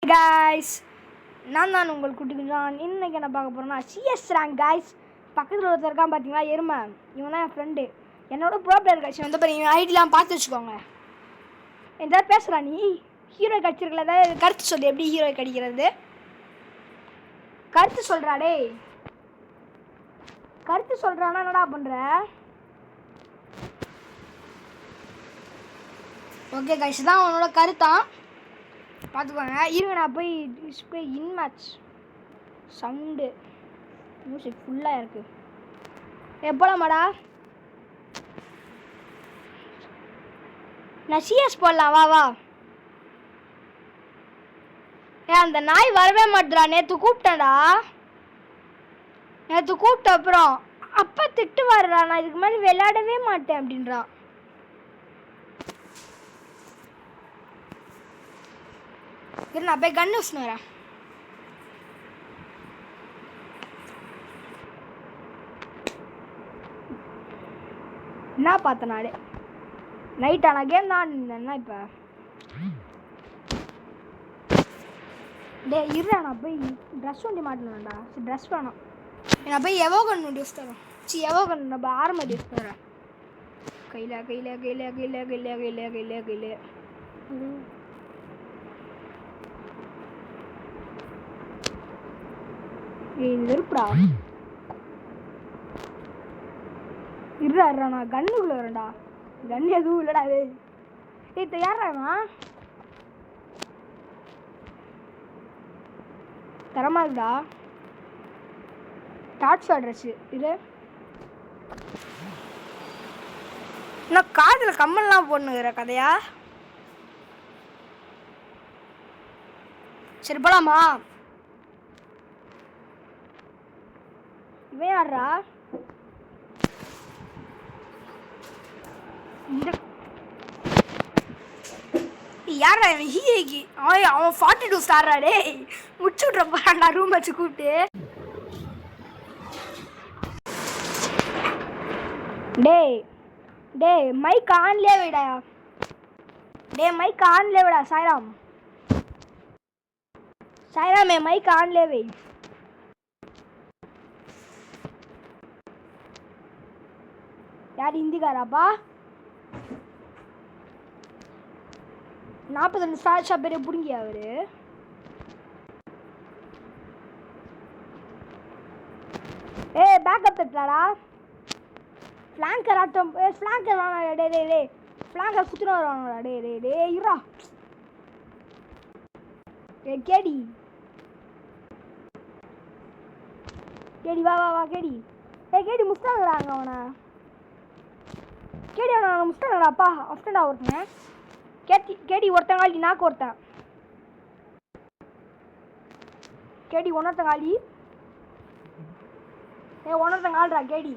guys, நான் தான் உங்கள் குட்டி குஞ்சான். இன்னைக்கு என்ன பார்க்க போகிறேன்னா சிஎஸ் ரேங்க் guys. பக்கத்தில் ஒருத்தர் இருக்கான் பார்த்தீங்களா, எருமை. இவன் தான் என் ஃப்ரெண்டு. என்னோட ப்ரோ பிளேயர் காய்ச்சி வந்து பாருங்க, ஐடிலாம் பார்த்து வச்சுக்கோங்க. எதாவது பேசுகிறா நீ? ஹீரோ கடிச்சிருக்கல, ஏதாவது கருத்து சொல்லு. எப்படி ஹீரோ கடிக்கிறது? கருத்து சொல்கிறா டே. கருத்து சொல்கிறானா என்னடா பண்ணுற? ஓகே கைஸ், தான் அவனோட கருத்தான். பார்த்துக்கோங்க. இருங்க, நான் போய் டிஸ்பிளே இன் மேட்ச் சவுண்டு மியூசிக் ஃபுல்லாக இருக்குது. எப்போலாமாடா? நான் சிஎஸ் போடலாம், வா வா. அந்த நாய் வரவே மாட்டேறா. நேற்று கூப்பிட்டேன்டா, நேற்று கூப்பிட்ட அப்புறம் அப்பா திட்டு வர்றா, நான் இதுக்கு மாதிரி விளையாடவே மாட்டேன் அப்படின்றான். நான் போய் கன் யூஸ் வரேன். என்ன பார்த்த நாடு நைட் ஆனால் கேம் தான் என்ன இப்போ? டே இருடா, நான் போய் ட்ரெஸ் ஒண்டி மாட்டேன்டா. சரி ட்ரெஸ் வேணும். நான் போய் எவோ கன் ஒண்டி யூஸ் தரேன். சி எவோ கன் நம்ம ஆரம்பி யூஸ் தரேன். கையில் கையில் கையில் கையில் கையில் கையில் கையில் கையில் இது வெறுப்புடா. இருடா நான் கன்னுக்குள்ள வரேன்டா. கன் எதுவும் இல்லடா. இது யாரா தரமா இருக்குடா. டாட்ஸ் அட்ரஸ் இது. நான் காதில் கம்மல்லாம் போடணுங்கிற கதையா? சரி போலாமா? இவன் யாரா? யாரா இவன்? ஹீரோக்கு அவன் 42 ஸ்டாரா? டே முடிச்சு விட்ற போறான்டா ரூம் வச்சு கூப்பிட்டு. டே டே மைக் ஆன்லேயே விடா. டே மைக் ஆன்லேயே விடா. சாய்ராம் சாய்ராமே மைக் ஆன்லேயே வை. யார் ஹிந்திக்காராப்பா? 42 ஸ்டார் ஷாப் பேர் பிடுங்கி அவரு. பேக்கப் தட்டுறாடா. ஃப்ளாங்கர் ஆட்டம். ஃப்ளாங்கர் வாங்க. டே டே டே ஃப்ளாங்கர் குத்துன வருவாங்கடா. டே டே டே இருடா. கேடி கேடி வா வா வா. கேடி கேடி முஸ்தாங்கடாங்க அவனை. கேடி அவனை முஸ்தாங்கடா. அப்பா அஃப்டண்டா ஒருத்தங்க. கேடி ஒருத்தங்காளி, நாக்கு ஒருத்தன். கேடி ஒன்னொருத்தங்காளி. ஒன்னொருத்தங்காள்றா. கேடி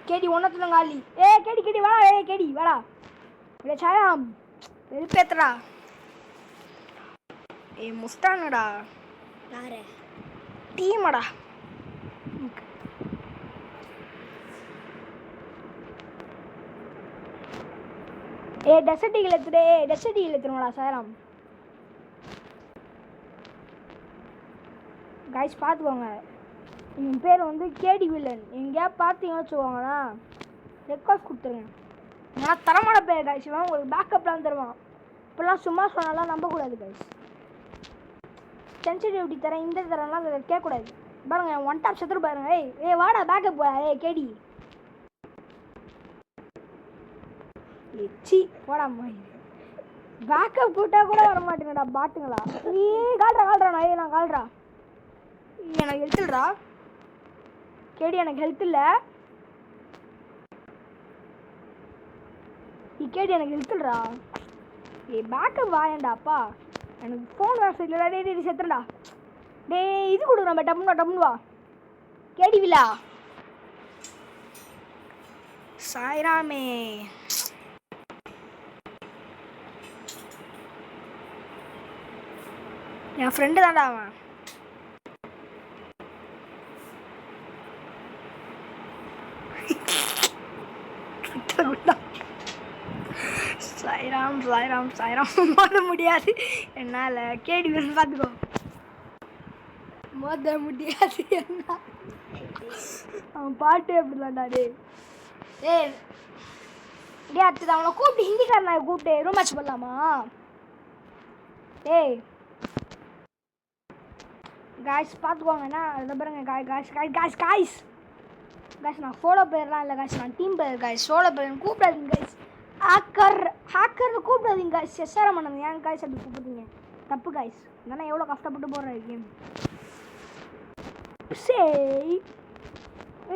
கேடி ஒன்னொருத்தங்காளி. கேடி கேடி வாடா. கேடி வாடா. சாயாம் வெறுப்பேத்துறா. முஸ்டாங்கடா. யாரு டீமடா? டெசர்ட்டிகள் எடுத்துடே. டெசர்ட்டிகள் எடுத்துருவாடா சாயராம். கைஸ் பார்த்துக்கோங்க, என் பேர் வந்து கேடி வில்லன். எங்கேயா பார்த்தீங்கன்னு வச்சுக்கோங்களா, ரெக்வஸ்ட் கொடுத்துருங்க. நான் தரமான பேர் கைஸ். உங்களுக்கு பேக்கப்லாம் தருவான். இப்போல்லாம் சும்மா சொன்னாலாம் நம்பக்கூடாது கைஸ். சென்சிட்டிவிட்டி தரேன், இந்த தரேன்லாம் கேட்கக்கூடாது. பாருங்க ஒன் டாப் செத்துரு பாருங்க. வாடா பேக்கப் போடா. கேடி சி போடாமா. பேக்கப் கூட்டா கூட வர மாட்டேங்கடா பாட்டுங்களா. கால்றா நான் கால்றா. எனக்கு ஹெல்த் இல்லடா. கேடி எனக்கு ஹெல்த் இல்லை. கேடி எனக்கு ஹெல்த் இல்லடா. பேக்கப் வாயண்டாப்பா. எனக்கு ஃபோன் வேறு இல்லைடா. டே செத்துறா. டே இது கொடுக்குறேன். டம்னு வா. கேடி வில்லா சாய்ராமே. என் ஃப்ரெண்டு தான்டா அவன். சாய்ராம் சாய்ராம் சாய்ராம் சாய்ராம் மோத முடியாது என்னால். கேடி வந்து பார்த்துக்கோ. மோத முடியாது என்ன அவன் பாட்டு எப்படிலாண்டா டே. ஏய் டே அடுத்தது அவனை கூப்பிட்டு ஹிந்திக்காரனை கூப்பிட்டு ரூம் மேட்ச் பண்ணலாமா? ஏய் காய்ஸ் பார்த்துக்கோங்கண்ணா. அதை பாருங்க guys guys guys guys guys நான் சோலோ பிளேயர்லாம் இல்லை காய்ஸ், நான் team player guys. Solo player கூப்பிடாதீங்க காய்ஸ். ஹேக்கர்னு கூப்பிடாதீங்க காய்ஸ். எஸ்ஆர்எம் பண்ணாங்க ஏன் காய்ஸ் அப்படி கூப்பிடுறீங்க? தப்பு காய்ஸ். இதெல்லாம் எவ்வளோ கஷ்டப்பட்டு போடுற கேம். சரி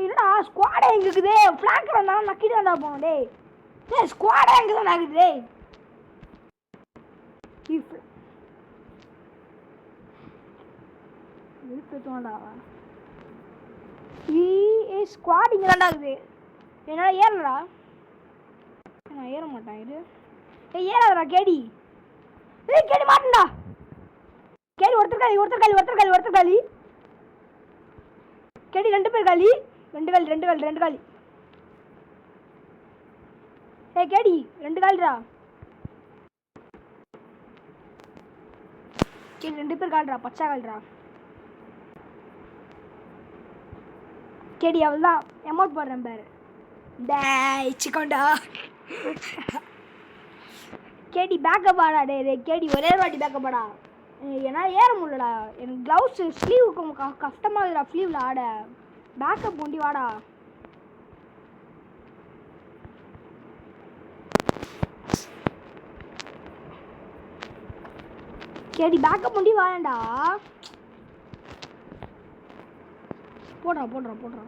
இல்லைடா ஸ்குவாடே எங்கே இருக்குது? ஃப்ளாங்கர் வந்தாலும் நக்கிட்டு தாண்டா போகணும் டே. ஏ ஸ்குவாடே எங்கே தான் ஆகுது டே? ஸ்குவாட் இங்கே தாண்டா இருக்குது. என்னால் ஏறலடா. நான் ஏற மாட்டேன். இது ஏறாதடா கேடி. ஏய் கேடி மாட்டேன்டா. கேடி ஒருத்தர் காலி ஒருத்தர் காலி ஒருத்தர் காலி ஒருத்தர் காலி. கேடி 2 பேர் காலி. 2 காலி 2 காலி 2 காலி. ஏய் கேடி 2 காலிடா. கேடி 2 பேர் காலிடா. பச்சை காலிடா. கேடி அவள் தான் எமௌண்ட் போடுறேன் பாரு. டேய் சிக்கோண்டா. கேடி பேக்கப் ஆடா டே. கேடி ஒரே வாட்டி பேக்கப் ஆடா. ஏன்னா ஏற முடியலடா. எனக்கு க்ளவுஸு ஸ்லீவுக்கு கஷ்டமாகுதுடா. ஸ்லீவில் ஆட பேக்கப் கொண்டி வாடா. கேடி பேக்கப் கொண்டி வாடா. போடுறா போடுறா போடுறா.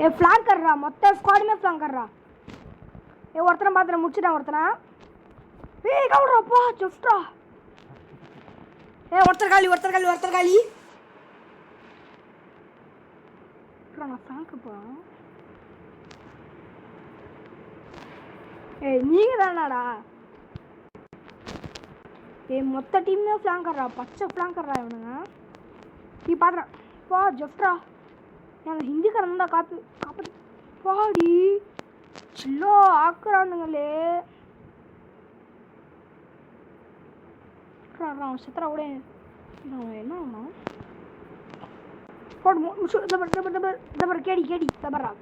ஏ ஃப்ளாங் கர்றா. மொத்த ஸ்குவாடுமே ஃப்ளாங் கர்றா. ஏ ஒருத்தனை பார்த்துட்டு முடிச்சுட்டான் ஒருத்தனை. ஏய் கவுடுறாப்பா ஜஸ்ட்ரா. ஏ ஒருத்தர் காலி ஒருத்தர் காலி ஒருத்தர் காலி. நான் ஃப்ளாங்க்கு போகிறேன். ஏய் நீங்கள் தானாடா? ஏ மொத்த டீமே ஃப்ளாங்கர்றா. பச்சை ஃப்ளாங்கர்றா இவனுங்க. நீ பார்க்குறான் பா ஜெஃப்ட்ரா. என் ஹிந்திக்காரன் தான் காப்பாற்றி பாடி சில்லோ ஆக்குறானுங்களே. அவன் சித்திரா கூட என்ன போடு கேடி கேடி தபர்றா.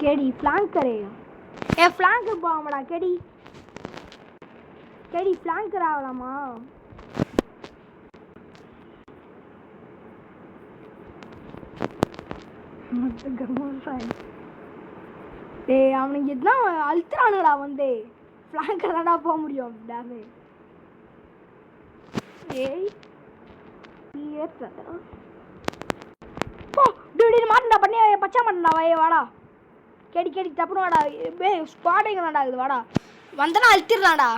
केडी फ्लैंक करेगा। ए फ्लैंक போவாமடா केडी केडी फ्लैंक कराவலாமா? மத்த கமோசாய் டேய் அவனுக்கு எல்லாம் அல்ட்ரானடா வந்து ஃப்ளாங்க் கரடா போக முடியும் டாமே. ஏய் நீ ஏற்றடா போ டேடி மாட்டடா பண்ணி பச்சை மாட்டடா வாடா கேடி கேடி தப்புனு வாடா. பே ஸ்குவாடிங் நடக்குது வாடா. வந்தனா அழுத்திரலாம்டா.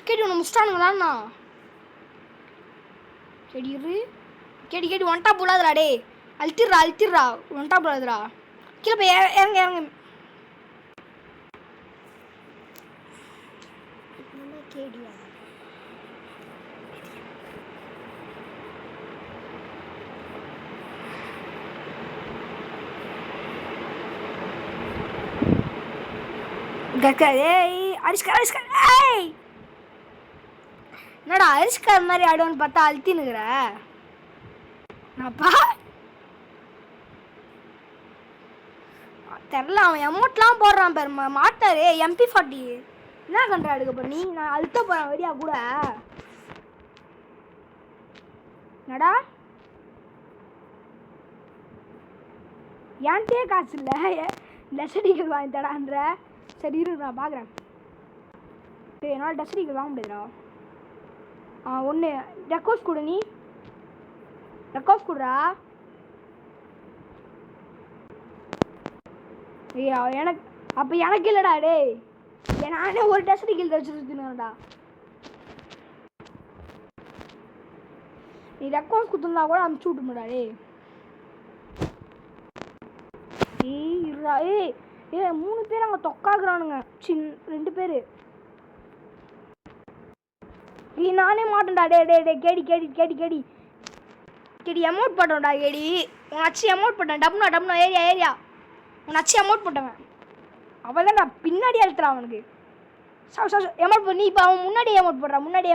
கேடி உன முஸ்டானுங்களாண்ணா. கேடி இரு கேடி கேடி ஒன்டா போடாதடா டே. அழுத்திரா அழுத்திரா ஒன்டா போடாதடா. கீழே போய் இறங்க இறங்க. கேடியா என்னடா அரிஷ்கார் மாதிரி ஆடுவான்னு பார்த்தா அழுத்தினுக்குற நாப்பா தெரில. அவன் எமௌண்ட்லாம் போடுறான் பேர் மாட்டாரு MP40 என்ன கண்டா எடுக்க போற நீ? நான் அழுத்த போறேன் வரியா கூட என்னடா ஏன்ட்டே காசு இல்லை டெசடிகள் வாங்கி தடான்ற. சரி இரு நான் பார்க்குறேன். சரி என்னால் டெசடிகள் வாங்க முடியாதுடா. ஒன்று ரெக்கோஸ் கொடு. நீ ரெக்கோஸ் கொடுறா. ஐயா எனக்கு அப்போ எனக்கு இல்லைடா டேய். நானே ஒரு டெசடிகள் வச்சுருந்துடா. நீ ரெக்வஸ்ட் கொடுத்துருந்தா கூட அனுப்பிச்சி விட்டு முடியாடே. ஏய் 3 பேர் அங்கே தொக்காக்குறானுங்க. 2 பேர். நானே மாட்டேன்டா. டே கேடி அமௌண்ட் போட்டோம்டா. கேடி உன் அச்சு அமௌண்ட் போட்டேன். டப்னா ஏரியா உன் அச்சு அமௌண்ட் போட்டவன் அவள் தான் நான் பின்னாடி அழுத்துறான் அவனுக்கு. அமௌண்ட் போடு. நீ இப்போ அவன் முன்னாடியே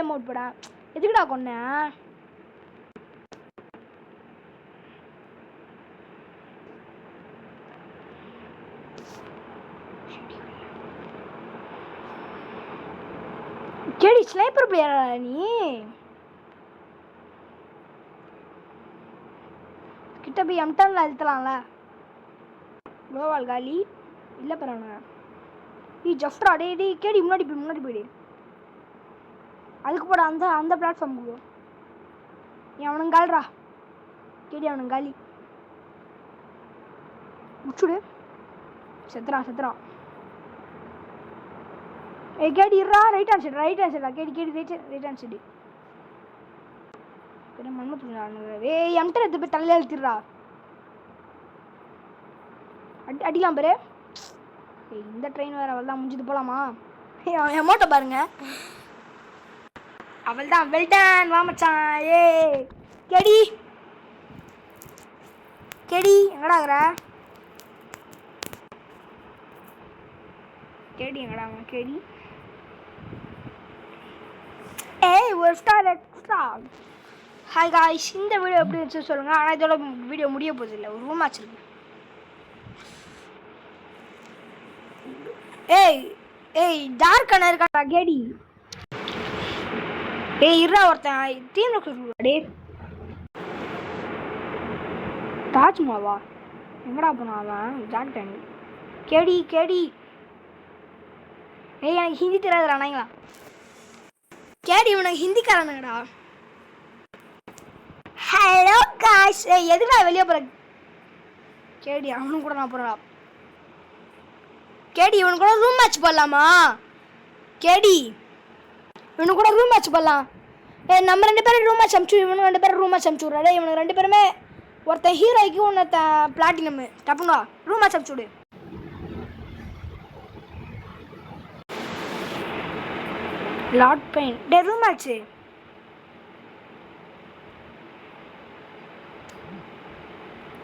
அமௌண்ட் போடா. எதுக்குடா கொன்ன? கேடி ஸ்னைப்பர் பிளேயரா நீ? கிட்ட போய் எம்டன்ல அழுத்தலாம்ல. குளோவால் காலி இல்லை பரவாயில்ல. ஜஃப்ரா டே கேடி முன்னாடி போயிடு. அதுக்கு போட அந்த பிளாட்ஃபார்ம் போ. அவனுங்க கால்றா. கேடி அவனுங்க காலி முடிச்சுடு. செத்துறான். கேடி இருறா. ரைட் ஹேண்ட் சைடா. கேடி ரைட் ஹேண்ட் சைடு. எம்டன் எடுத்து போய் தலையில அழுத்திடுறா. அடிக்கலாம் பாரு. இந்த ட்ரெயின் வேற அவள் தான் முடிஞ்சது போலாமா? அமௌண்ட்டை பாருங்க. அவள் தான் வெல்டன். வா மச்சான். கேடி எங்கடா ஆகுற? கேடி எங்கடா? கேடி ஒரு ஸ்டார் எக்ஸ்ட்ரா. ஹாய் காய்ஸ், இந்த வீடியோ எப்படி இருந்துச்சு சொல்லுங்கள். ஆனால் இதோட வீடியோ முடிய போகுது இல்லை, ஒரு ரூம் மேட்ச் இருக்கு. டார்க் அண்ணா இருக்காடா கேடி. இருடா ஒருத்தன் டீம்ல டே. தாஜ்மாவா எங்கடா போனா அவன்? ஜாக்டன். கேடி எனக்கு ஹிந்தி தெரியாதுடா நாங்களா. கேடி இவனுக்கு ஹிந்திக்காரனுங்கடா. Hello guys. எதுடா வெளியே போற? கேடி அவனும் கூட நான் போறா. கேடி இவனு கூட ரூம் மேட்ச் போடலாமா? கேடி இவனு கூட ரூம் மேட்ச் போடலாம். நம்ம 2 பேரும் ரூம் மேட்ச் அனுப்பிச்சு இவனு 2 பேரும் ரூம் மேட்ச் அனுப்பிச்சு விட்றாரு. இவனுக்கு 2 பேருமே ஒருத்தன் ஹீரோய்க்கு ஒருத்த பிளாட்டினம். டப்புனா ரூம் மேட்ச் அனுப்பிச்சு விடு. Lot pain room match.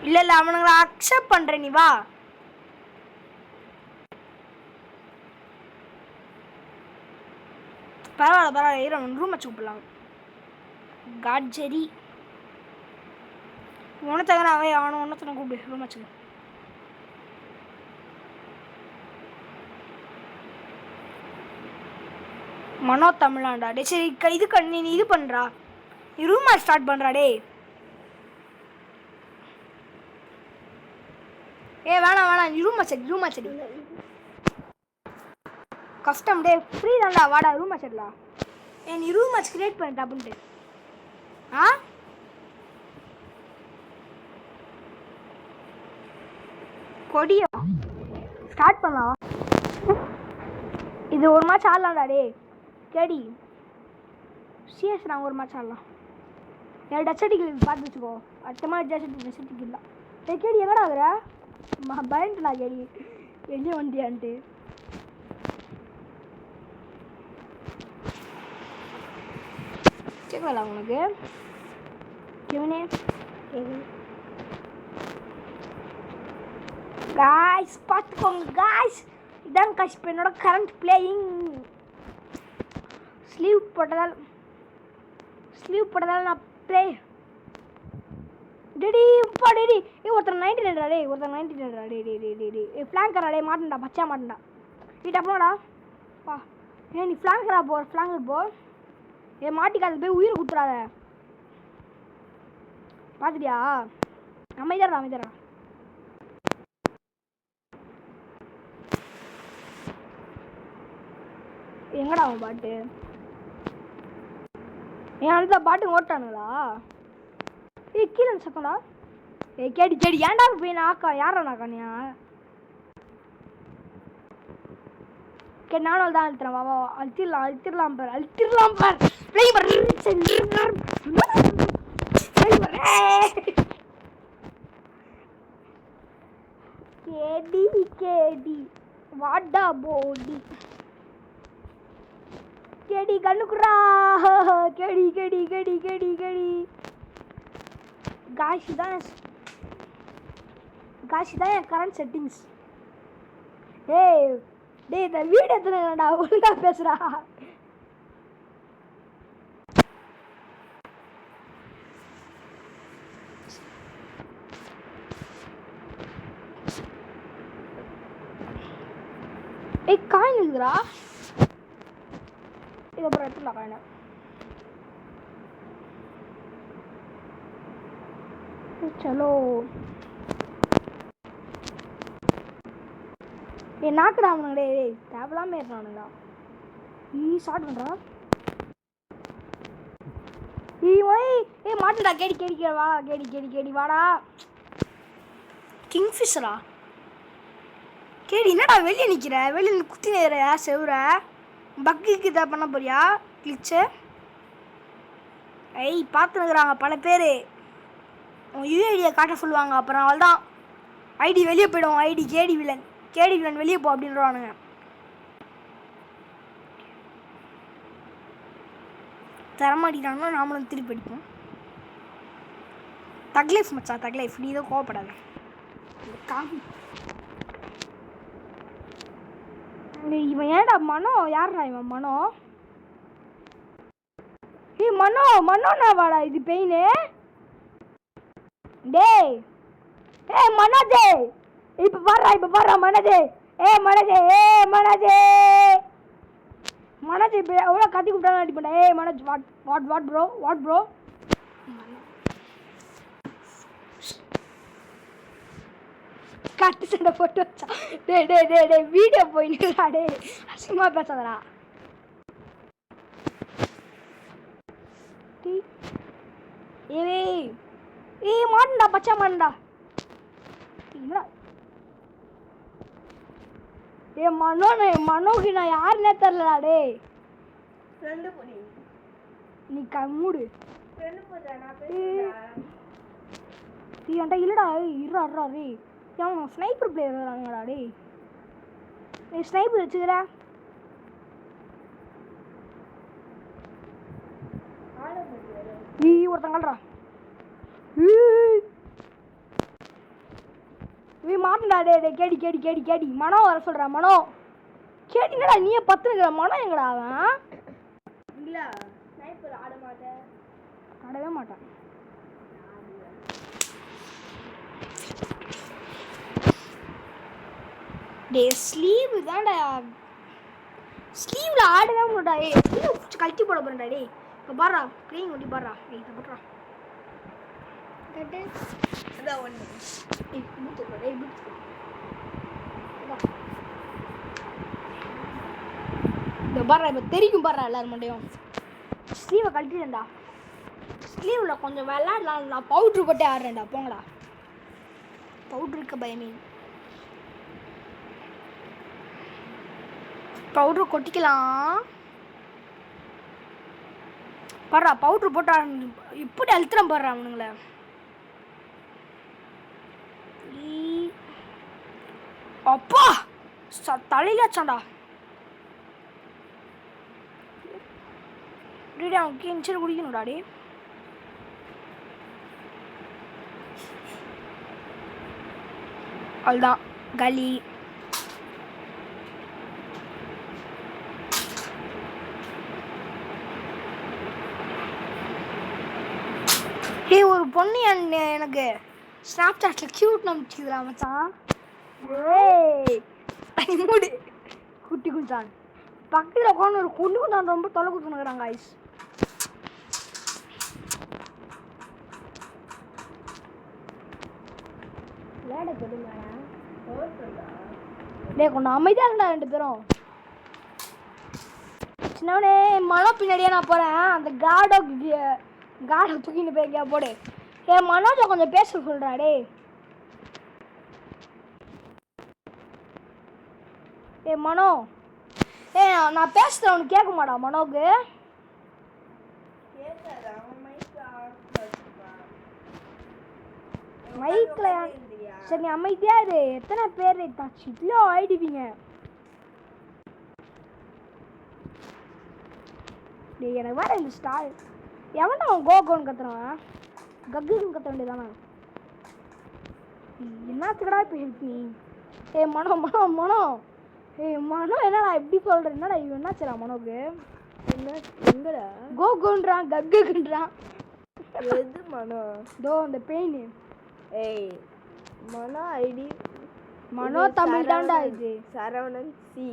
இல்லை அவனுங்களை அக்செப்ட் பண்ணுறேன். நீ வா. பரவாயில்ல ரூம் வச்சு கூப்பிடலாம். காட்ஜரி ஒன்றத்தங்க அவன் ஒன்றத்தனை கூப்பிடு ரூம் வச்சு. மனோ தமிழாண்டா. டே சரி நீ இது பண்ணுறா. நீ ரூம் மேட்ச் ஸ்டார்ட் பண்ணுறா. டே வேணாம் நீ ரூம் மேட்ச் அடி. கஷ்டம் டே ஃப்ரீ தான்டா. வாடா ரூம் மேட்ச் அடலாம். நீ ரூம் மேட்ச் கிரியேட் பண்ணிட்டா அப்படின்ட்டு. கொடியா ஸ்டார்ட் பண்ணலாம். இது ஒரு மேட்ச் ஆடலாம்டா. டே கேடி சிஎஸ் நாங்கள் ஒரு மேட்ச் ஆடலாம். என் டச்சடிக்கு பார்த்து வச்சுக்கோ. அடுத்த மாதிரி டச்சடிக்கு இல்லை. கேடி எங்கடா ஆகுற? பயன்ட்டுடா கேடி வெளியே வண்டியான்ட்டு. கேட்கல உனக்கு? கேவனே காய்ஸ் பார்த்துக்கோங்க காய்ஸ். இதான் காய்ஸ் இப்போ என்னோட கரண்ட் பிளேயிங். ஸ்லீவ் போட்டதால் நான் ப்ளே. டேடி ஒருத்தர் 99 டே. ஒருத்தர் 99 டே. ஃப்ளாங்கரா டே. மாட்டேன்டா பச்சா மாட்டேன்டா. டப்புனோடா பா. நீ ஃப்ளாங்கரா போ. ஃப்ளாங்கர் போ. மாட்டிக்காத போய் உயிரை குத்துறாத. பார்த்துட்டியா? அமைதியாடா. எங்கடா அவன் பாட்டு? அந்த பாட்டு ஓட்டானுங்களா? கீழே சக்கடா. கேடி ஏன்டா போய் நாக்கா? யாரா நாக்கானியா? நானும் தான் அழுத்துறேன். வா அழுத்திடலாம் பார். கேடி கேடி வாடா போடி கேடி கண்ணுக்குறா கேடி கேடி கேடி கேடி கேடி காய்ச்சி தான் என் கரண்ட் செட்டிங்ஸ். டேய் இந்த வீடு எத்தனைடா ஒழுங்கா பேசுறா. காயின் இருக்குதுடா. இது அப்புறம் எடுத்துடலாம் காயினை. சலோ நாக்குடா அவனுங்கடே தேவையில்லாம ஏறினானுங்கடா. ஸ்டார்ட் பண்ணுறா. மாட்டுடா கேடி கேடி கேடி வாடா கேடி கேடி கேடி வாடா. கிங்ஃபிஷரா கேடி என்னடா வெளியே நிற்கிற? வெளியே குத்தி நேர செவுற பக்குக்கு இதை பண்ண போறியா? கிளிச்சு பார்த்துனுக்குறாங்க பல பேர். யூஐடியை காட்ட சொல்லுவாங்க. அப்புறம் அவள் தான் ஐடி வெளியே போய்டும். ஐடி கேடி வில்லன் வெளியே போ அப்படின்றவானுங்க. தரமாட்டிட்டாங்கன்னா நாமளும் திருப்பி அடிப்போம். தக்லைஃப் மச்சான் தக்லைஃப், நீ தான் கோவப்படாத. இவன் ஏடா மனோ? யாருடா இவன் மனோ? மனோண்ணா வாடா. இது பெயின். டேய் மனோஜே இப்ப பாடுறா மனோஜே. மனோஜ் இப்ப எவ்வளோ கத்தி கூப்பிட்டாலும் அடி பண்ண. மனோஜ் வாட் ப்ரோ கட்டு சண்டை போட்டு வச்சா. Day video போயிட்டுடா. டே அசிங்கமா பேசாதடா. மாட்டா பச்சா மாட்டா. மனோக்கு நான் யாருன்னே தெரியலடா. டே நீ மூடு. ஏன்டா இல்லடா இருறா ரே. Sniper player வராங்கடா. டே நீ ஸ்னைப்பர் வச்சுக்கிற. ஒருத்தங்கள்ரா மாட்டா. டே கேடி கேடி கேடி கேடி மனோ வர சொல்ற. மனோ கேடிங்கடா. நீயே பத்துனுக்கிற. மனோ எங்கடா அவன்? இல்ல ஸ்னைப்பர் ஆடவே மாட்டான். டே ஸ்லீவ் தான்டா. ஸ்லீவ்ல ஆடவே மாட்டா. ஸ்லீவ் கழட்டி போட போறேன்டா. டே இப்போ பாடுறா பிளேயிங் ஒட்டி பாடுறா. இதை போட்டுறா கட்டு. அதான் ஒன்று இந்த பாடுறா. இப்போ தெரியும் பாடுறா எல்லாரும் மண்டையும். ஸ்லீவை கழட்டிடா. ஸ்லீவில் கொஞ்சம் விளாடலாம். நான் பவுட்ரு போட்டே ஆடுறேன்டா. போங்கடா. பவுட்ருக்கு பயமே. பவுட்ரு கொட்டிக்கலாம். பாடுறா பவுட்ரு போட்டா இப்படி அழுத்துறேன் பாடுறா அவனுங்கள. அப்பா தலையில வச்சான்டா. அவனுக்கு இன்சல் குடிக்கணும்டா. டே அதுதான் கலி. ஒரு பொண்ணு எனக்கு ஸ்னாப் சாட்டில் கியூட் நம்பிச்சுக்கிறா மச்சான். மூடு குட்டி குஞ்சான் பக்கத்தில் உட்காந்து ஒரு குண்டு குண்டான் ரொம்ப தொலை குத்துனுக்குறாங்க. ஐஸ் டே கொஞ்சம் அமைதியாக இருந்தா ரெண்டு பேரும். சின்னவனே மனோ பின்னாடியே நான் போகிறேன். அந்த காடை தூக்கின்னு போய் எங்கேயா போடு. மனோஜை கொஞ்சம் பேச சொல்கிறா. டே மனோ நான் பேசுகிறேன். அவனுக்கு கேட்க மாட்டா மனோக்கு. மைக்கில் சரி நீ அமைதியா இரு. எத்தனை பேர் தாச்சு இவ்வளோ ஆயிடுவீங்க. டேய் எனக்கு வேற இந்த ஸ்டார் எவன்டா அவன் கோகோன்னு கத்துறான்? கக்குன்னு கத்த வேண்டியதானே. என்னத்துக்கடா இப்போ ஹெல்ப் நீ? மனோ மனோ மனோ மனோ என்னடா எப்படி சொல்கிற? என்னடா இவன் என்னாச்சுடா மனோக்கு? என்ன எங்கடா கோகோன்றான் கக்குன்றான். எது மனோ? தோ அந்த பெயின். ஏய் மனோ ஐடி மனோ தமிழ் தான்டா இது. சரவணன் சி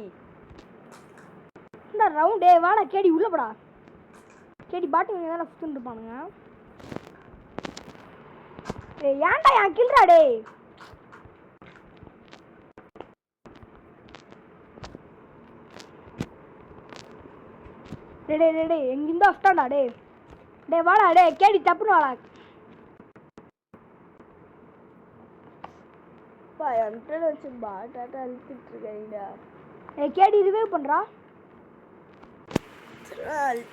இந்த ரவுண்டே வாடா கேடி உள்ள போடா. கேடி பாட்டிங்க தானே சுத்திட்டு இருப்பானுங்க. ஏன்டா என் கில்றா டேய். டே டே டே எங்கிருந்தோ அஃப்டாண்டா டே. டே வாடா டே கேடி தப்புன்னு வாடா. என்கிட்ட வச்சு பாட்டாட்ட அழுத்திட்டு இருக்கீங்கடா. கேடி ரிவைவ் பண்றா.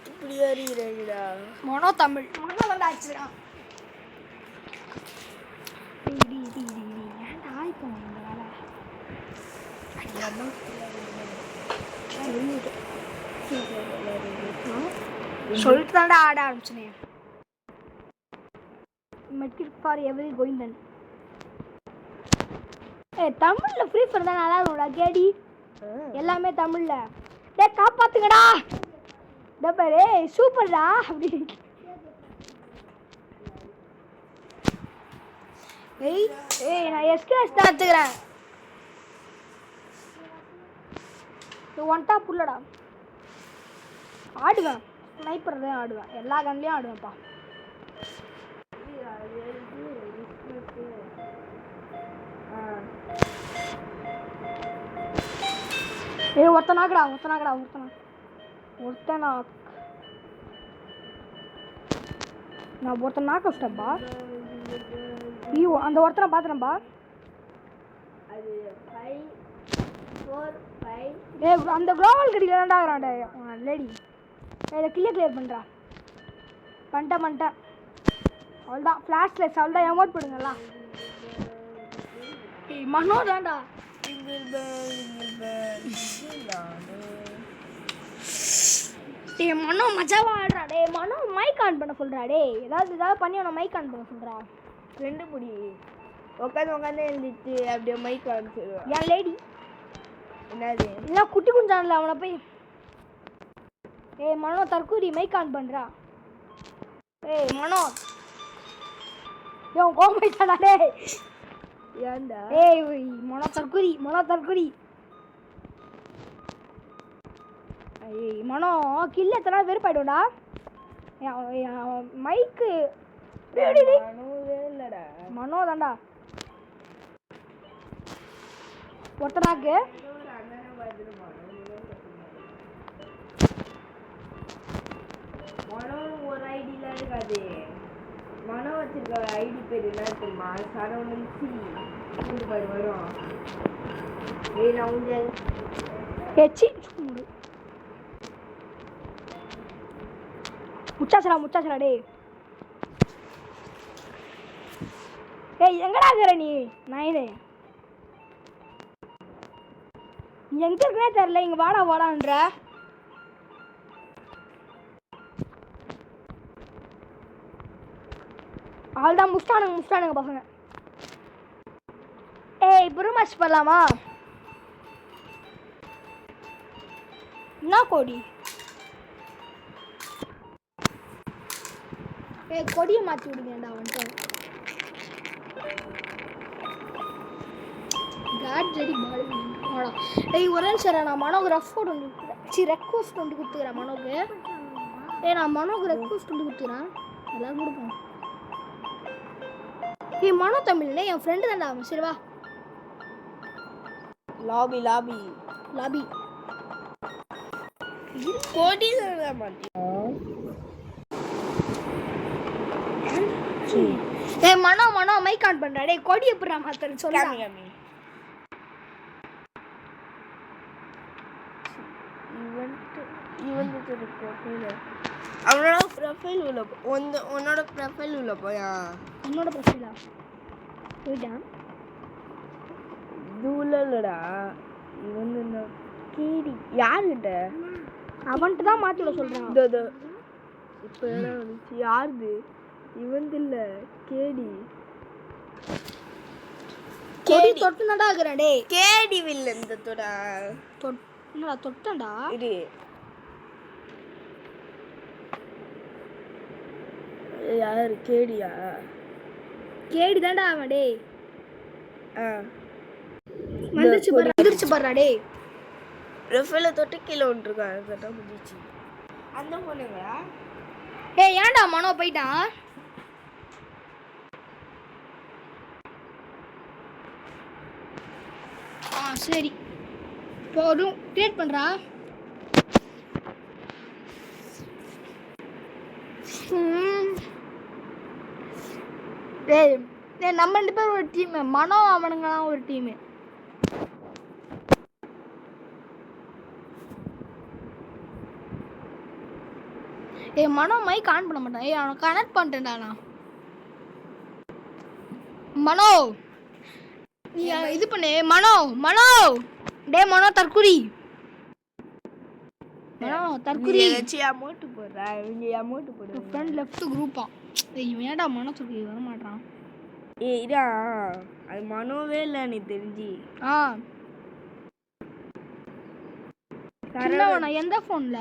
இப்படி அறிகிறீங்கடா. மனோ தமிழ் மனோ வந்து ஆச்சுடா. ஏன்டா இப்போ இந்த வேலை சொல்லிட்டு தாண்டா ஆட ஆரம்பிச்சனே. Metric for every Govindan. தமிழ்ல ஃப்ரீ ஃபயர் தான் நல்லா இருக்கும்டா கேடி. எல்லாமே தமிழ்ல. டே காப்பாத்துங்கடா. டப்பரே சூப்பர்டா அப்படி. ஏய் நான் எஸ்கேஎஸ் தான் எடுத்துக்கிறேன். ஒன் டாப் உள்ளடா. ஆடுவேன் ஸ்னைப்பர் தான் ஆடுவேன். எல்லா கன்லையும் ஆடுவேன்ப்பா. ஒருத்தனாக்கடா நான் ஒருத்தன் நாக்க வச்சிட்டேன்ப்பா. ஐயோ அந்த ஒருத்தனை பார்த்துறேன்ப்பா. அந்த குளோபல் கடியில் தான்டாகிறான்டா லேடி. இதை கிளியர் பண்ணுறா. பண்ணிட்டேன் அவ்வளோதான். ஃப்ளாஷ்லைட்ஸ் அவ்வளோதான். எமோட் போடுங்கலாம். மனோ தான்டா. மனோ மஜாவா ஆடுறா. டே மனோ மைக் ஆன் பண்ண சொல்றா. டே ஏதாவது பண்ணி அவனை மைக் ஆன் பண்ண சொல்றா. ரெண்டு முடி உட்காந்து எழுந்திட்டு அப்படியே மைக் ஆன் சொல்லுவான். ஏன் லேடி என்னது இல்லை குட்டி குஞ்சான்ல அவனை போய். மனோ தற்கூரி மைக் ஆன் பண்றா. மனோ ஏன் கோமாயிட்டாடா டே. ஏன்டா மனோ தற்கூரி. மனோ கில்ல எத்தனை வெறுப்பாயிடும்டா. மைக்கு இல்லடா மனோ தான்டா ஒருத்தனாக்கு. மனோ ஒரு ஐடியில இருக்காது. மனோ வச்சிருக்க ஐடி பேர் என்ன தெரியுமா? சரவணன் சி வரும். நான் ஊஞ்சல் முச்சாசரா டே. எங்கடா இருக்கிற நீ? நாயினே எங்க இருக்கனே தெரியல. இங்க வாடான்ற. அவள்தான் முஸ்டானுங்க பசங்க. புரு மேட்ச் பண்ணலாமா? என்ன கோடி? கொடியை மாற்றி விடுங்கடா. வந்துட்டு ஒரே சார் நான் மனோக்கு ரெக்வஸ்ட் ஒன்று கொடுத்துக்கிறேன். மனோக்கு நான் மனோக்கு ரெக்வஸ்ட் ஒன்று கொடுத்துக்கிறேன். எல்லாரும் கொடுப்போம். மனோ தமிழ்ல என் ஃப்ரெண்டு தான்டா அவன். சரி வா. லாபி கோடி மனோ மைக் ஆன் பண்றா. டேய் கொடி எப்பறா மாத்தற சொல்லுங்க. அவனோட ப்ரொஃபைல் உள்ள உன்னோட ப்ரொஃபைல் உள்ள போயா. என்னோட ப்ரொஃபைலா? போயிட்டான். தூளலடா இவன் என்ன கேடி யாருகிட்ட அவன்கிட்ட தான் மாற்றி விட சொல்கிறான். இதோ இப்போ என்ன வந்துச்சு யாருது இவன் இல்ல கேடி கேடி தொட்டு நடா இருக்கிறேன். டே கேடி வில்ல இந்த தொடா என்னடா தொட்டேன்டா. இரு யாரு கேடியா கேடி தான்டா அவன். டே ஆ வந்துருச்சு பாருடா. டே ப்ரொஃபைல தொட்டு கீழே விட்டுருக்காங்க தொட்டா முடிச்சு அந்த பொண்ணுங்களா. ஏய் ஏன்டா மனோ போயிட்டான். சரி போதும் கிரியேட் பண்ணுறா. டேய் நம்ம 2 பேர் ஒரு டீமு, மனோ அவனுங்களாம் ஒரு டீமு. ஏய் மனோ மைக் ஆன் பண்ண மாட்டான். ஏய் அவனை கனெக்ட் பண்ணிட்டேன்டா நான். மனோ நீ இது பண்ணு. மனோ மனோ டே மனோ தற்குறி. மனோ தற்குறி வச்சு அமௌண்ட் போடுறா. இவங்க அமௌண்ட் போடுறாங்க. ஃப்ரெண்ட் லெஃப்ட் குரூப்பா. ஏய் இவன் ஏன்டா மனோ தற்குறி வர மாட்டான். ஏய் இதா அது மனோவே இல்லை நீ தெரிஞ்சு. சின்னவனா எந்த ஃபோன்ல?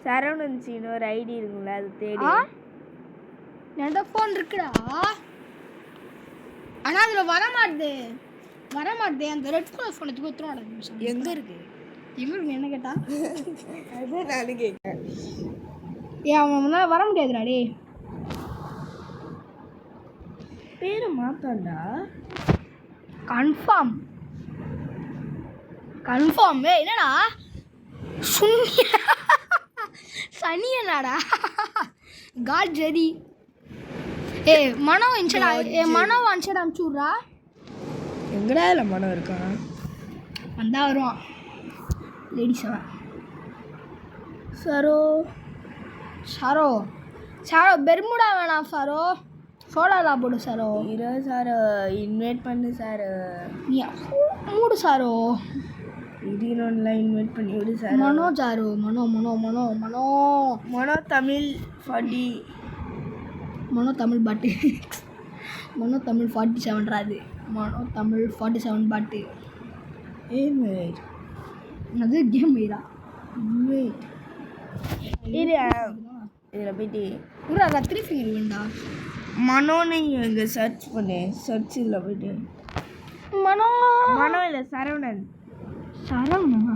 சரவணன் சீனு ஒரு ஐடி இருக்குல்ல அது தேடி. எந்த ஃபோன் இருக்குடா ஆனா அதுல வர மாட்டே. அந்த ரெட் கலர் ஃபோன் எடுத்து குத்துறோம்டா. எங்க இருக்கு என்ன கேட்டா அதான் நானும் கேட்கறேன். ஏன் அவன் முன்னாடி வர முடியாதுடா. டே பேரை மாத்தாண்டா. கன்ஃபார்ம். ஏய் என்னடா சனியனாடா காட் ஜெரி. ஏய் மனோ இன்ஸ்டா மனோ இன்ஸ்டா அனுப்பிச்சு விட்றா. எங்கடா இல்லை மனம் இருக்கான் வந்தா வருவான். லேடிஸ் அவன் சாரோ பெர்முடா வேணாம் சாரோ. சோலாலா போடு சாரோ. இரோ சாரோ இன்வைட் பண்ணு சாரோ. நீ மூடு சாரோ. இதுலாம் இன்வைட் பண்ணி விடு சார். மனோ சாரோ மனோ தமிழ் 40 மனோ தமிழ் பாட்டு. மனோ தமிழ் 47 ராது. மனோ தமிழ் 47 பாட்டு. இன்வைட் அது கேம் வைரா. இன்வைட் இரு இதில் போயிட்டு ஒரு 3 ஃபிங்கர் வேண்டா. மனோன்னு இங்கே சர்ச் பண்ணு. சர்ச் இதில் போயிட்டு மனோ இல்லை சரவணன். சரவணனா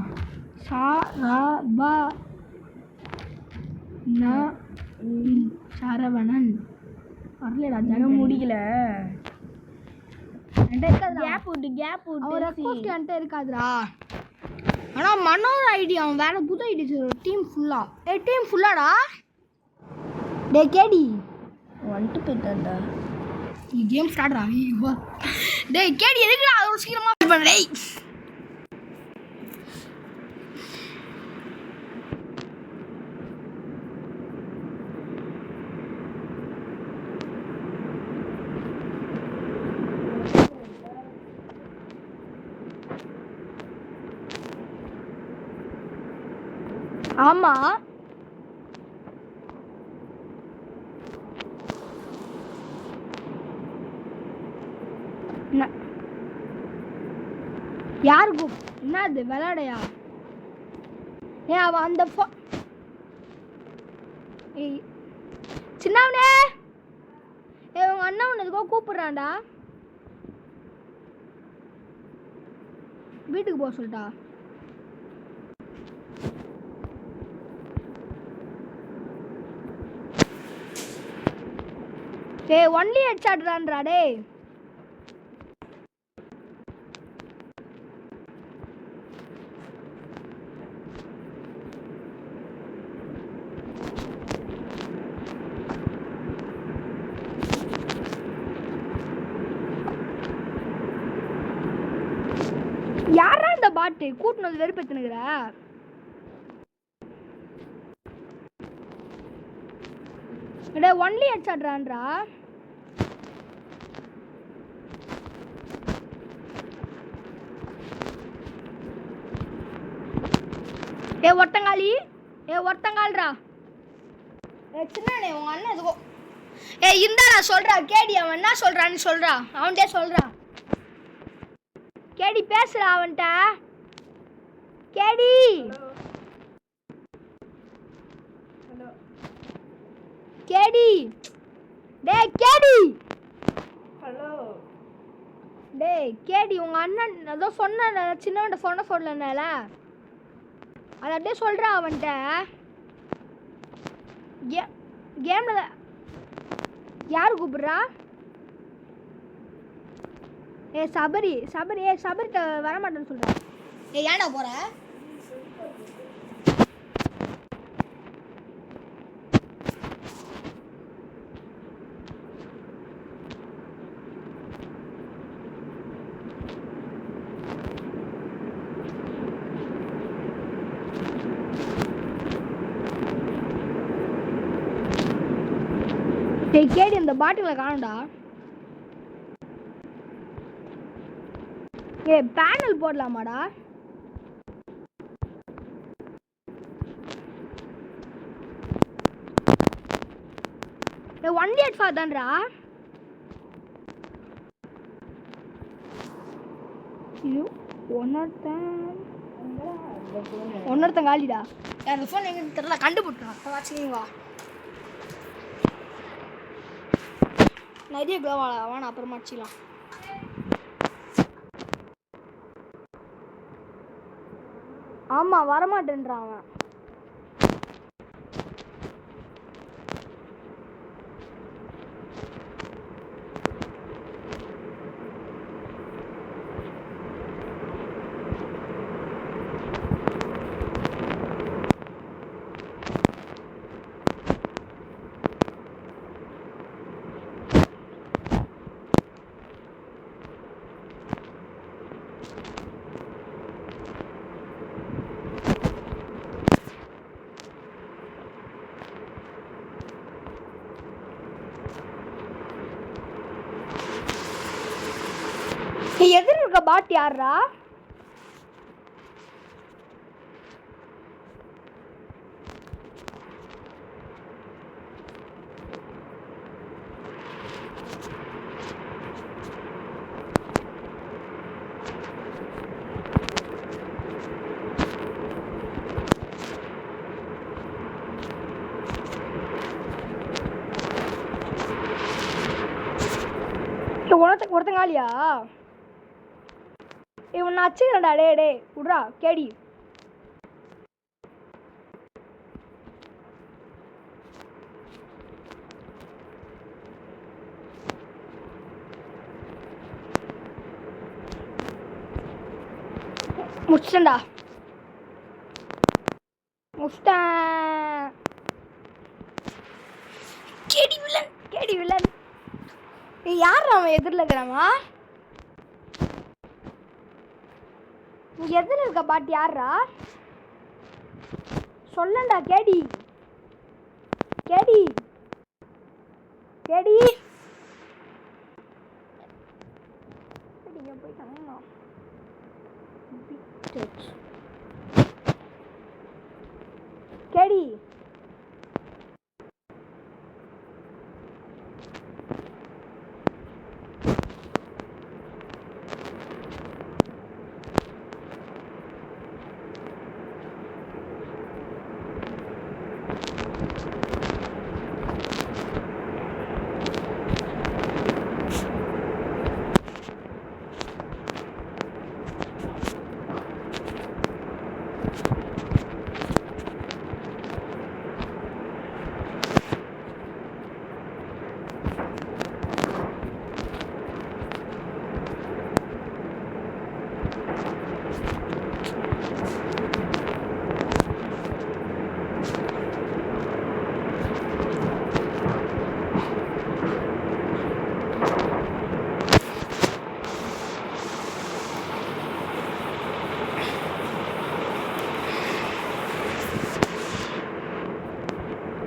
சரவணன் வரலடா. ஜனம் முடிக்கல. கேப் விட்டு அவன் ரெக்வஸ்ட் என்கிட்ட இருக்காதுடா. ஆனால் மனோர் ஐடி அவன் வேற புது ஐடி டீம் ஃபுல்லா. டீம் ஃபுல்லாடா. டே கேடி வந்துட்டு போயிட்டான்டா. நீ கேம் ஸ்டார்ட்ரா. டே கேடி எதுக்குடா அவ்வளோ சீக்கிரமாக பண்ண. டேய் ஆமா யாருக்கு என்னது விளையாடையா? ஏன் அவன் அந்த சின்னவனே உங்க அண்ணா உன்னை எதுக்கோ கூப்பிடுறான்டா. வீட்டுக்கு போக சொல்லிட்டா. ஒன்லி ஹெட்ஷாட்றான்டா. டே யாரா இந்த பாட்டு கூட்டினு வந்து வெறுப்பேத்துனுக்குற? ஒன்லி ஹெட்ஷாட்றான்டா. ஏ ஒட்டங்காளி, ஏ ஒட்டங்கால்ரா, ஏ சின்னனே உங்க அண்ணன் எதுக்கோ. ஏ இந்தாடா சொல்றா, கேடி அவன் என்ன சொல்றான்னு சொல்றா, அவன்கிட்டே சொல்றா. கேடி பேசுறா அவன்கிட்ட. கேடி கேடி, டேய் கேடி, ஹலோ டேய் கேடி உங்க அண்ணன் ஏதோ சொன்ன, சின்னவன்ட்ட சொன்ன சொல்லனால அதை அப்படியே சொல்றா அவன்கிட்ட. கேம்ல யாரு கூப்பிடுறா? ஏ சபரி, சபரி, ஏ சபரிட்ட வரமாட்டேன்னு சொல்றா. ஏ ஏன்டா போற? டேய் கேடி இந்த பாட்டில காணும்டா. ஏ பேனல் போடலாமாடா? ஏ 185 தான்டா. ஐயோ ஒன்னொருத்தன் காலிடா. அந்த ஃபோன் எங்க தெரியல, கண்டுபிடிச்சா வாட்சிங்க வா. நிறைய கோவாடா, வாணா அப்புறமா அடிச்சிக்கலாம். ஆமா வரமாட்டேன்றான் அவன். எதிர இருக்க பாட் யாரா? ஒருத்தங்காலியா இவன் அச்சுக்கிறடா. டே டே விட்றா கேடி. முடிச்சிட்டேன்டா, முடிச்சிட்டேன். கேடி வில்லன், கேடி வில்லன். யார் அவன் எதிரில் இருக்கிறாமா? எதிர இருக்க பாட்டு யாரா சொல்லண்டா. கேடி கேடி கேடி போயிட்டாங்க. கேடி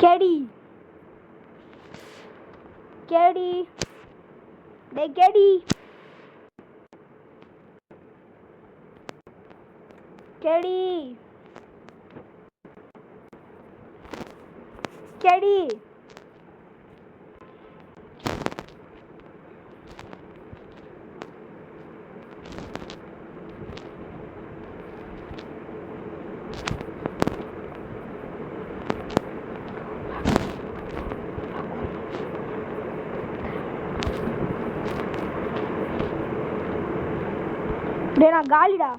கேடி கேடி டே கேடி கேடி கேடி டேய் நான் காலிடா.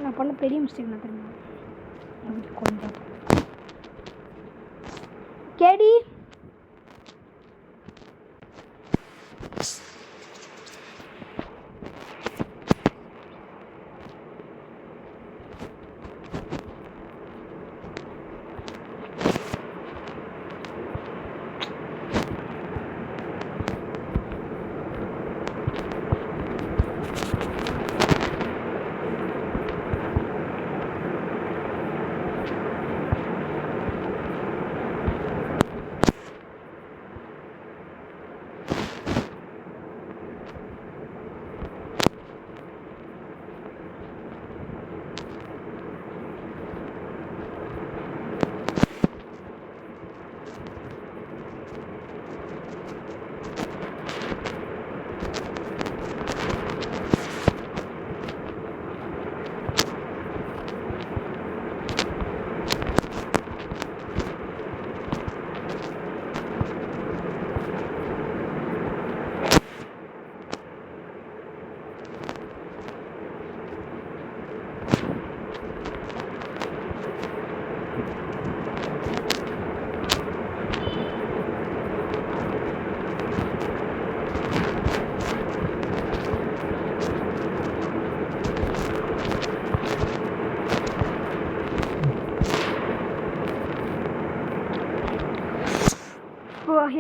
நான் பண்ண பெரிய மிஸ்டேக் நான் தெரியுமா அதுக்கு கொஞ்சம் கேடி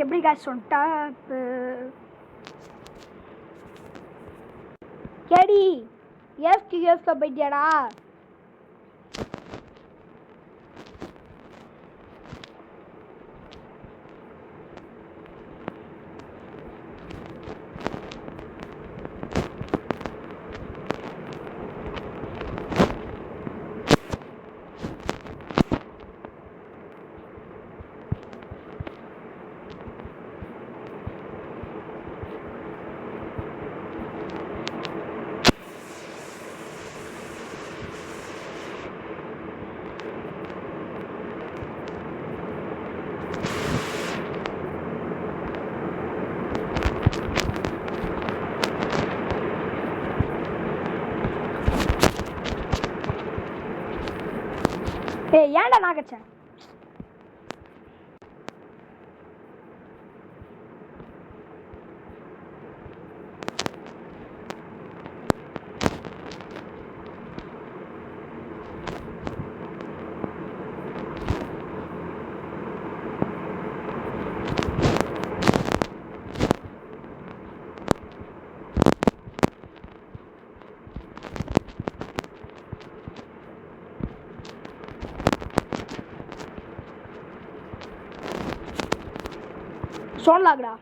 எப்படி காசு சொல்லிட்டா கேடி எஃப்க்கு போயிட்டியாடா? ஏய் ஏன்டா நாகச்சேன்? सोन लग रहा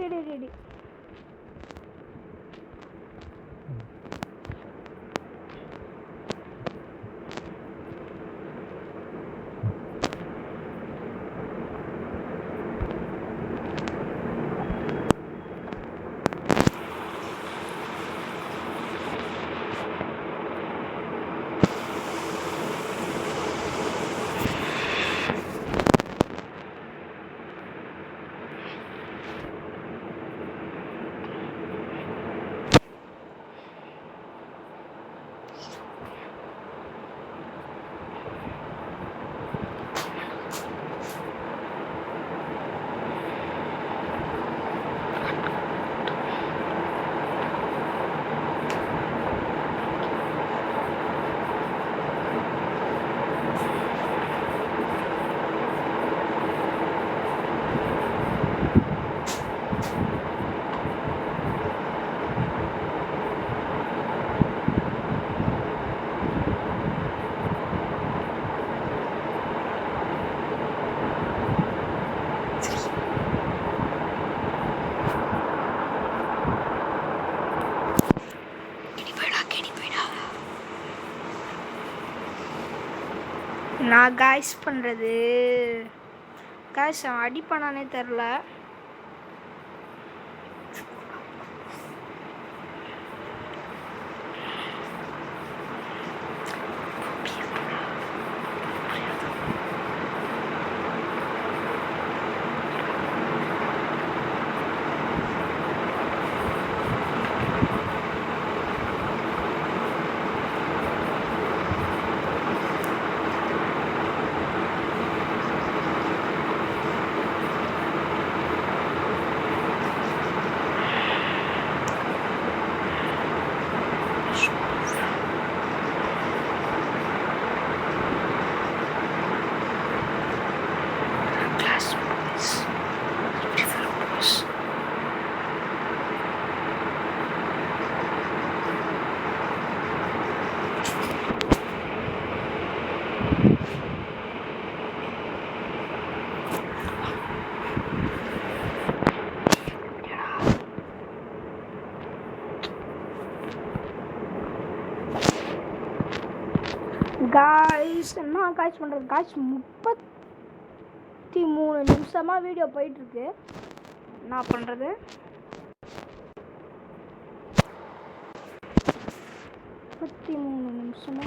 எடு நான் காய்ஸ் பண்ணுறது காய்ஸ் அடிப்பானானே தெரில. காய்ஸ் என்ன காய்ஸ் பண்ணுறது காய்ஸ் 33 நிமிஷமாக வீடியோ போயிட்டுருக்கு. என்ன பண்ணுறது 33 நிமிஷமா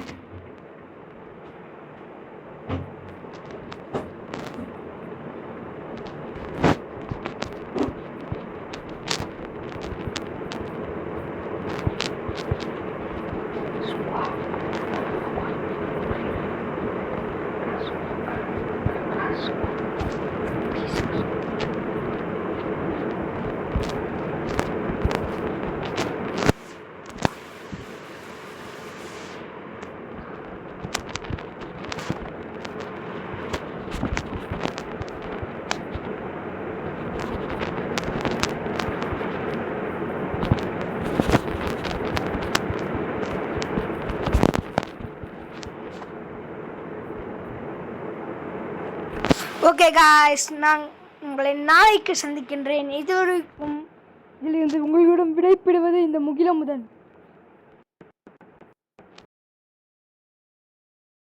ஓகே காய்ஸ், நான் உங்களை நாளைக்கு சந்திக்கின்றேன். இதுவரைக்கும் இதிலிருந்து உங்களிடம் விடைபெறுவது இந்த முகிலமுதன்.